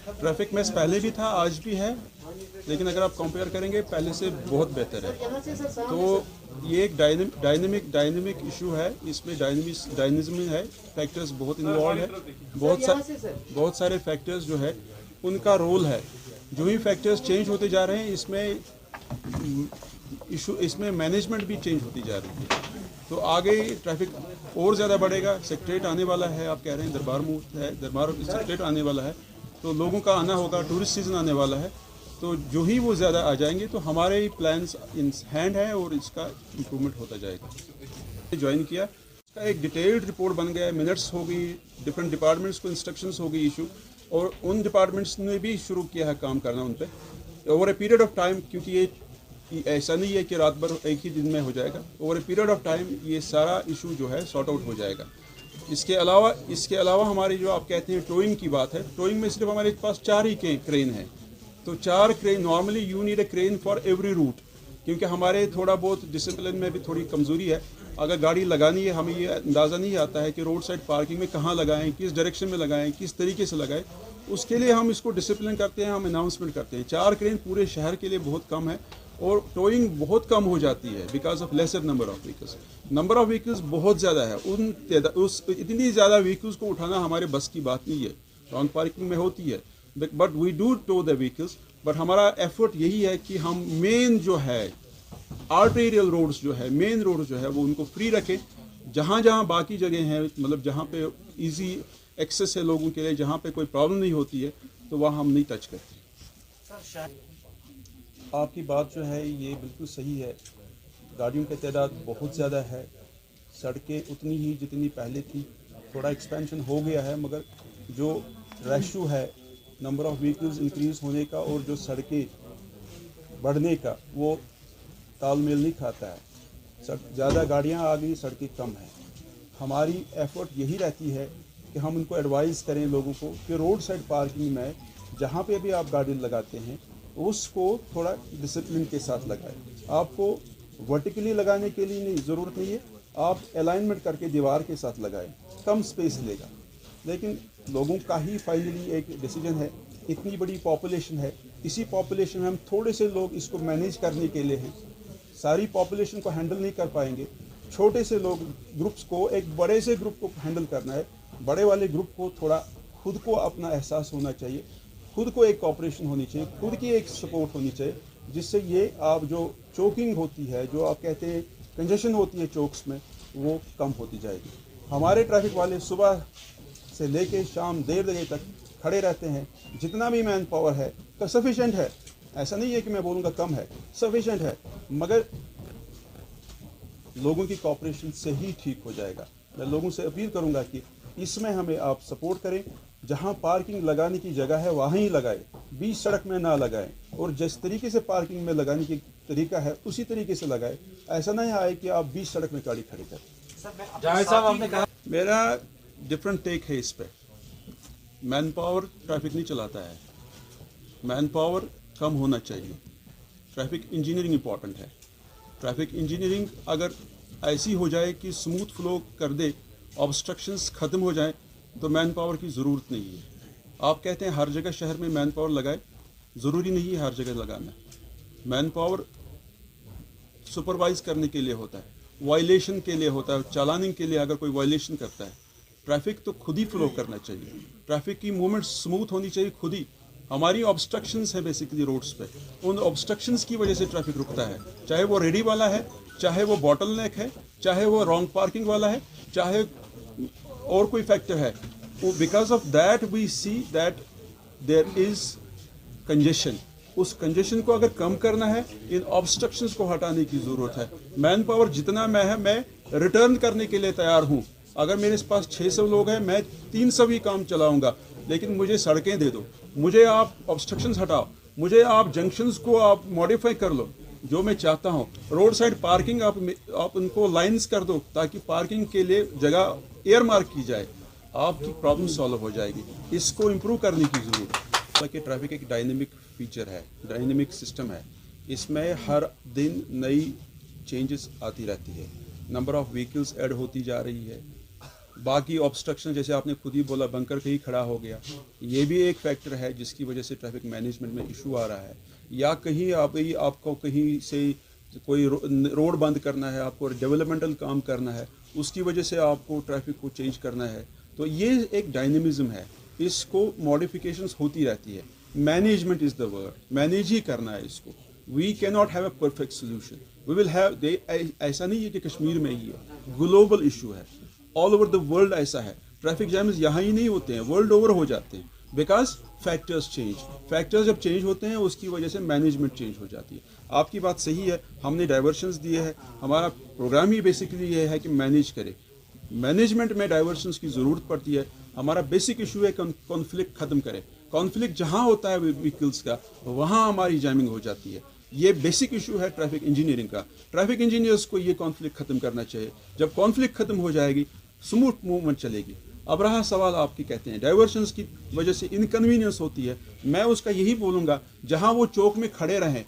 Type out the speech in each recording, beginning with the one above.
Traffic mess पहले भी था, आज भी है, लेकिन अगर आप कंपेयर करेंगे पहले से बहुत बेहतर है। तो ये एक डायनेमिक इशू है, इसमें डायनिज्म है, फैक्टर्स बहुत इन्वॉल्व है, बहुत सारे फैक्टर्स जो है उनका रोल है। जो ही फैक्टर्स चेंज होते जा रहे हैं इसमें मैनेजमेंट भी चेंज होती जा रही है। तो आगे ट्रैफिक और ज़्यादा बढ़ेगा। सेक्रेटरीट आने वाला है, आप कह रहे हैं दरबार सेक्रेटरीट आने वाला है, तो लोगों का आना होगा, टूरिस्ट सीज़न आने वाला है, तो जो ही वो ज़्यादा आ जाएंगे तो हमारे प्लान्स इन हैंड है और इसका इम्प्रूवमेंट होता जाएगा। ज्वाइन किया, इसका एक डिटेल्ड रिपोर्ट बन गया, मिनट्स हो गई, डिफरेंट डिपार्टमेंट्स को इंस्ट्रक्शंस हो गई इशू, और उन डिपार्टमेंट्स ने भी शुरू किया है काम करना उन पर over a period of time, क्योंकि ये ऐसा नहीं है कि रात भर एक ही दिन में हो जाएगा। Over a period of time ये सारा इशू जो है सॉर्ट आउट हो जाएगा। इसके अलावा हमारी जो आप कहते हैं टोइंग की बात है, टोइंग में सिर्फ हमारे पास 4 ही क्रेन हैं। तो 4 crane, normally you need a crane for every route, क्योंकि हमारे थोड़ा बहुत डिसिप्लिन में भी थोड़ी कमज़ोरी है। अगर गाड़ी लगानी है, हमें ये अंदाज़ा नहीं आता है कि रोड साइड पार्किंग में कहाँ लगाएं, किस डायरेक्शन में लगाएं, किस तरीके से लगाएं। उसके लिए हम इसको डिसिप्लिन करते हैं, हम अनाउंसमेंट करते हैं। 4 क्रेन पूरे शहर के लिए बहुत कम है, और टोइंग बहुत कम हो जाती है because of lesser number of vehicles. Number of vehicles बहुत ज़्यादा है, इतनी ज़्यादा व्हीकल्स को उठाना हमारे बस की बात नहीं है। रॉन्ग पार्किंग में होती है, but we do tow the vehicles. But हमारा एफर्ट यही है कि हम मेन जो है आर्टेरियल रोड्स जो है, मेन रोड जो है, वो उनको फ्री रखें। जहाँ जहाँ बाकी जगह हैं, मतलब जहाँ पे इजी एक्सेस है लोगों के लिए, जहाँ पे कोई प्रॉब्लम नहीं होती है, तो वहाँ हम नहीं टच करते। आपकी बात जो है ये बिल्कुल सही है। गाड़ियों की तादाद बहुत ज़्यादा है, सड़कें उतनी ही जितनी पहले थी, थोड़ा एक्सपेंशन हो गया है, मगर जो रेशो है नंबर ऑफ़ व्हीकल्स इंक्रीज़ होने का और जो सड़कें बढ़ने का, वो तालमेल नहीं खाता है। ज़्यादा गाड़ियाँ आ गई, सड़कें कम हैं। हमारी एफ़र्ट यही रहती है कि हम उनको एडवाइस करें लोगों को कि रोड साइड पार्किंग में जहाँ पे भी आप गाड़ी लगाते हैं उसको थोड़ा डिसिप्लिन के साथ लगाएं। आपको वर्टिकली लगाने के लिए नहीं ज़रूरत नहीं है, आप अलाइनमेंट करके दीवार के साथ लगाएं, कम स्पेस लेगा। लेकिन लोगों का ही फाइनली एक डिसीजन है। इतनी बड़ी पॉपुलेशन है, इसी पॉपुलेशन में हम थोड़े से लोग इसको मैनेज करने के लिए हैं, सारी पॉपुलेशन को हैंडल नहीं कर पाएंगे। छोटे से लोग ग्रुप्स को एक बड़े से ग्रुप को हैंडल करना है। बड़े वाले ग्रुप को थोड़ा खुद को अपना एहसास होना चाहिए, खुद को एक कॉपरेशन होनी चाहिए, खुद की एक सपोर्ट होनी चाहिए, जिससे ये आप जो चोकिंग होती है, जो आप कहते हैं कंजेशन होती है चौक्स में, वो कम होती जाएगी। हमारे ट्रैफिक वाले सुबह से लेके शाम देर बजे तक खड़े रहते हैं। जितना भी मैन पावर है तो सफिशेंट है, ऐसा नहीं है कि मैं बोलूँगा कम है, सफिशेंट है, मगर लोगों की कॉपरेशन से ही ठीक हो जाएगा। मैं लोगों से अपील करूँगा कि इसमें हमें आप सपोर्ट करें। जहाँ पार्किंग लगाने की जगह है वहाँ ही लगाएं, बीच सड़क में ना लगाएं, और जिस तरीके से पार्किंग में लगाने की तरीका है उसी तरीके से लगाएं। ऐसा नहीं आए कि आप बीच सड़क में गाड़ी खड़ी करें। जावेद साहब, आपने कहा मेरा डिफरेंट टेक है इस पर। मैन पावर ट्रैफिक नहीं चलाता है, मैन पावर कम होना चाहिए। ट्रैफिक इंजीनियरिंग इम्पॉर्टेंट है। ट्रैफिक इंजीनियरिंग अगर ऐसी हो जाए कि स्मूथ फ्लो कर दे, ऑब्स्ट्रक्शंस ख़त्म हो जाए, तो मैन पावर की ज़रूरत नहीं है। आप कहते हैं हर जगह शहर में मैन पावर लगाए, ज़रूरी नहीं है हर जगह लगाना। मैन पावर सुपरवाइज़ करने के लिए होता है, वायलेशन के लिए होता है, चालानिंग के लिए। अगर कोई वायलेशन करता है, ट्रैफिक तो खुद ही फ्लो करना चाहिए। ट्रैफिक की मूवमेंट स्मूथ होनी चाहिए खुद ही। हमारी ऑब्स्ट्रक्शंस है बेसिकली रोड्स पे, उन ऑब्स्ट्रक्शंस की वजह से ट्रैफिक रुकता है। चाहे वो रेडी वाला है, चाहे वो बॉटल नेक है, चाहे वो रॉन्ग पार्किंग वाला है, चाहे और कोई फैक्टर है। Because of that we see that there is congestion. उस कंजेशन को अगर कम करना है, इन ऑब्स्ट्रक्शंस को हटाने की ज़रूरत है। मैन पावर जितना मैं रिटर्न करने के लिए तैयार हूँ। अगर मेरे पास 600 लोग हैं, मैं 300 ही काम चलाऊँगा, लेकिन मुझे सड़कें दे दो, मुझे आप ऑब्स्ट्रक्शंस हटाओ, मुझे आप जंक्शंस को आप मॉडिफाई कर लो, जो मैं चाहता हूँ। रोड साइड पार्किंग आप उनको लाइंस कर दो, ताकि पार्किंग के लिए जगह एयर मार्क की जाए, आपकी प्रॉब्लम सॉल्व हो जाएगी। इसको इम्प्रूव करने की ज़रूरत है। कि ट्रैफिक एक डायनेमिक फीचर है, डायनेमिक सिस्टम है। इसमें हर दिन नई चेंजेस आती रहती है, नंबर ऑफ़ व्हीकल्स ऐड होती जा रही है, باقی آبسٹرکشن جیسے آپ نے خود ہی بولا بنکر کہیں کھڑا ہو گیا, یہ بھی ایک فیکٹر ہے جس کی وجہ سے ٹریفک مینجمنٹ میں ایشو آ رہا ہے. یا کہیں آپ کو کہیں سے کوئی روڈ بند کرنا ہے, آپ کو ڈیولپمنٹل کام کرنا ہے, اس کی وجہ سے آپ کو ٹریفک کو چینج کرنا ہے. تو یہ ایک ڈائنامزم ہے, اس کو ماڈیفیکیشنس ہوتی رہتی ہے. Management is the word, manage ہی کرنا ہے اس کو. We can not have a perfect solution, we will have, ایسا نہیں ہے کہ کشمیر میں ہی ہے, گلوبل ایشو ہے, آل اوور دا ورلڈ ایسا ہے. ٹریفک جیمز یہاں ہی نہیں ہوتے ہیں, ورلڈ اوور ہو جاتے ہیں, بیکاز فیکٹرز چینج. فیکٹرز جب چینج ہوتے ہیں اس کی وجہ سے مینجمنٹ چینج ہو جاتی ہے. آپ کی بات صحیح ہے, ہم نے ڈائیورشنز دیے ہیں, ہمارا پروگرام ہی بیسکلی یہ ہے کہ مینیج کرے. مینجمنٹ میں ڈائیورشنز کی ضرورت پڑتی ہے. ہمارا بیسک ایشو ہے کانفلکٹ ختم کرے. کانفلکٹ جہاں ہوتا ہے وہیکلس کا, وہاں ہماری جیمنگ ہو جاتی ہے. یہ بیسک ایشو ہے ٹریفک انجینئرنگ کا. ٹریفک انجینئرس کو یہ کانفلکٹ ختم کرنا چاہیے. جب کانفلکٹ ختم ہو جائے گی, اسموتھ موومنٹ چلے گی. اب رہا سوال آپ کی کہتے ہیں ڈائیورشنس کی وجہ سے انکنوینئنس ہوتی ہے, میں اس کا یہی بولوں گا جہاں وہ چوک میں کھڑے رہیں,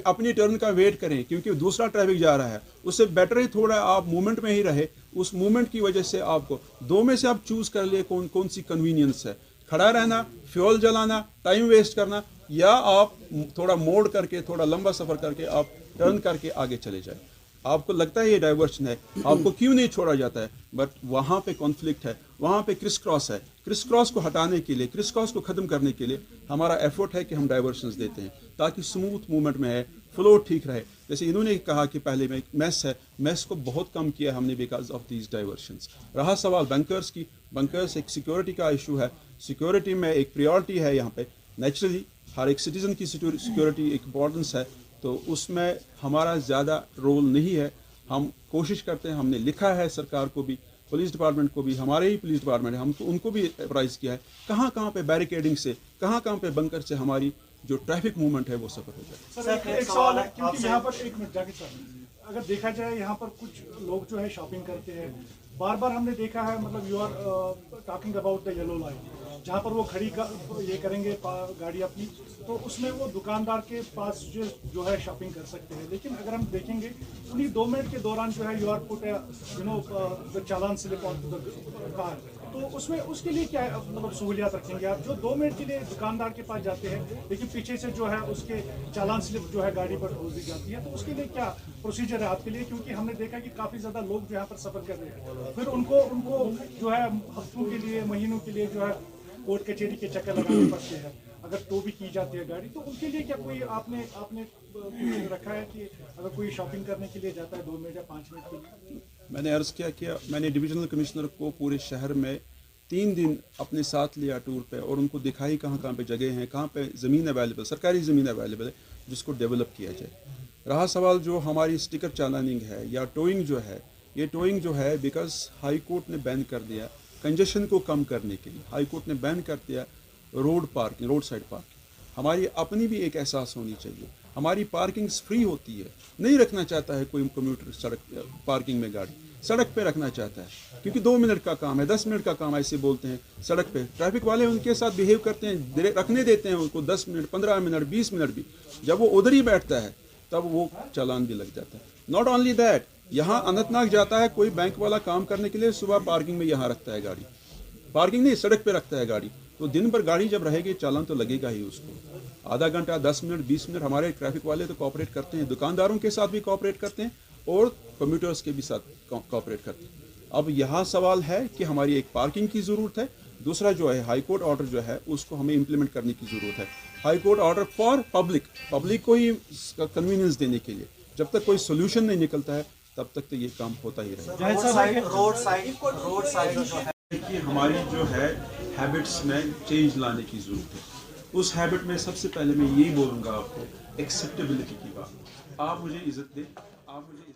اپنی ٹرن کا ویٹ کریں کیونکہ دوسرا ٹریفک جا رہا ہے, اس سے بیٹر ہی تھوڑا آپ موومنٹ میں ہی رہے. اس موومنٹ کی وجہ سے آپ کو دو میں سے آپ چوز کر لیں کون سی کنوینئنس ہے, کھڑا رہنا, فیول جلانا, ٹائم ویسٹ کرنا, یا آپ تھوڑا موڑ کر کے تھوڑا لمبا سفر کر کے آپ ٹرن کر کے آگے چلے جائیں. آپ کو لگتا ہے یہ ڈائیورشن ہے, آپ کو کیوں نہیں چھوڑا جاتا ہے, بٹ وہاں پہ کانفلکٹ ہے, وہاں پہ کرس کراس ہے. کرس کراس کو ہٹانے کے لیے, کرس کراس کو ختم کرنے کے لیے ہمارا ایفورٹ ہے کہ ہم ڈائیورشنز دیتے ہیں تاکہ اسموتھ موومنٹ میں ہے, فلو ٹھیک رہے. جیسے انہوں نے کہا کہ پہلے میں میس ہے, میس کو بہت کم کیا ہم نے بیکاز آف دیز ڈائیورشنز. رہا سوال بنکرز کی, بنکرز ایک سیکورٹی کا ایشو ہے. سیکورٹی میں ایک پریورٹی ہے یہاں پہ, نیچرلی ہر ایک سٹیزن کی سیکورٹی ایک امپورٹنس ہے, تو اس میں ہمارا زیادہ رول نہیں ہے. ہم کوشش کرتے ہیں, ہم نے لکھا ہے سرکار کو بھی, پولیس ڈپارٹمنٹ کو بھی, ہمارے ہی پولیس ڈپارٹمنٹ ہے, ہم ان کو بھی اپرائز کیا ہے کہاں کہاں پہ بیریکیڈنگ سے, کہاں کہاں پہ بنکر سے ہماری جو ٹریفک موومنٹ ہے وہ سفر ہو جائے. سر ایک سوال ہے, کیونکہ یہاں پر ایک منٹ جاکر صاحب, اگر دیکھا جائے یہاں پر کچھ لوگ جو ہے شاپنگ کرتے ہیں, بار بار ہم نے دیکھا ہے, مطلب you are talking about the yellow line, جہاں پر وہ کھڑی یہ کریں گے گاڑی اپنی, تو اس میں وہ دکاندار کے پاس جو ہے شاپنگ کر سکتے ہیں. لیکن اگر ہم دیکھیں گے انہیں 2 منٹ کے دوران جو ہے you are put the challan slip on to the car, تو اس کے لیے کیا مطلب سہولیات رکھیں گے آپ, جو 2 منٹ کے لیے دکاندار کے پاس جاتے ہیں لیکن پیچھے سے جو ہے اس کے چالان سلپ جو ہے گاڑی پر ڈھول دی جاتی ہے, تو اس کے لیے کیا پروسیجر ہے آپ کے لیے, کیونکہ ہم نے دیکھا کہ کافی زیادہ لوگ جو یہاں پر سفر کر رہے ہیں, پھر ان کو جو ہے ہفتوں کے لیے, مہینوں کے لیے جو ہے کورٹ کچہری کے چکر لگانے پڑتے ہیں اگر ٹو بھی کی جاتی ہے گاڑی. تو ان کے لیے کیا کوئی آپ نے رکھا ہے کہ اگر کوئی شاپنگ کرنے کے لیے جاتا ہے 2 منٹ یا 5 منٹ کے لیے؟ میں نے عرض کیا میں نے ڈویژنل کمشنر کو پورے شہر میں 3 دن اپنے ساتھ لیا ٹور پہ, اور ان کو دکھائی کہاں کہاں پہ جگہ ہیں, کہاں پہ زمین اویلیبل, سرکاری زمین اویلیبل ہے جس کو ڈیولپ کیا جائے. رہا سوال جو ہماری اسٹیکر چالاننگ ہے یا ٹوئنگ جو ہے, یہ ٹوئنگ جو ہے بیکاز ہائی کورٹ نے بین کر دیا کنجیشن کو کم کرنے کے لیے, ہائی کورٹ نے بین کر دیا روڈ سائڈ پارکنگ. ہماری اپنی بھی ایک احساس ہونی چاہیے, ہماری پارکنگز فری ہوتی ہے, نہیں رکھنا چاہتا ہے کوئی کمیوٹر سڑک پارکنگ میں گاڑی, سڑک پہ رکھنا چاہتا ہے کیونکہ 2 منٹ کا کام ہے, 10 منٹ کا کام ایسے بولتے ہیں سڑک پہ. ٹریفک والے ان کے ساتھ بہیو کرتے ہیں, رکھنے دیتے ہیں ان کو 10 منٹ 15 منٹ 20 منٹ بھی, جب وہ ادھر ہی بیٹھتا ہے تب وہ چالان بھی لگ جاتا ہے. ناٹ اونلی دیٹ, یہاں اننت ناگ جاتا ہے کوئی بینک والا کام کرنے کے لیے, صبح پارکنگ میں یہاں رکھتا ہے گاڑی, پارکنگ نہیں سڑک پہ رکھتا ہے گاڑی, تو دن بھر گاڑی جب رہے گی چالان تو لگے گا ہی اس کو. آدھا گھنٹہ 10 منٹ 20 منٹ ہمارے ٹریفک والے تو کوآپریٹ کرتے ہیں, دکانداروں کے ساتھ بھی کوآپریٹ کرتے ہیں اور کمیوٹرز کے بھی ساتھ کوآپریٹ کرتے ہیں. اب یہاں سوال ہے کہ ہماری ایک پارکنگ کی ضرورت ہے, دوسرا جو ہے ہائی کورٹ آرڈر جو ہے اس کو ہمیں امپلیمنٹ کرنے کی ضرورت ہے. High court order for public کو ہی کنوینئنس دینے کے لیے, جب تک کوئی سولوشن نہیں نکلتا ہے تب تک تو یہ کام ہوتا ہی رہے گا. روڈ سائڈ جو ہے کہ ہماری جو ہے ہیبٹس میں چینج لانے کی ضرورت ہے. اس ہیبٹ میں سب سے پہلے میں یہی بولوں گا آپ کو ایکسیپٹیبلٹی کی بات. آپ مجھے عزت دیں, آپ مجھے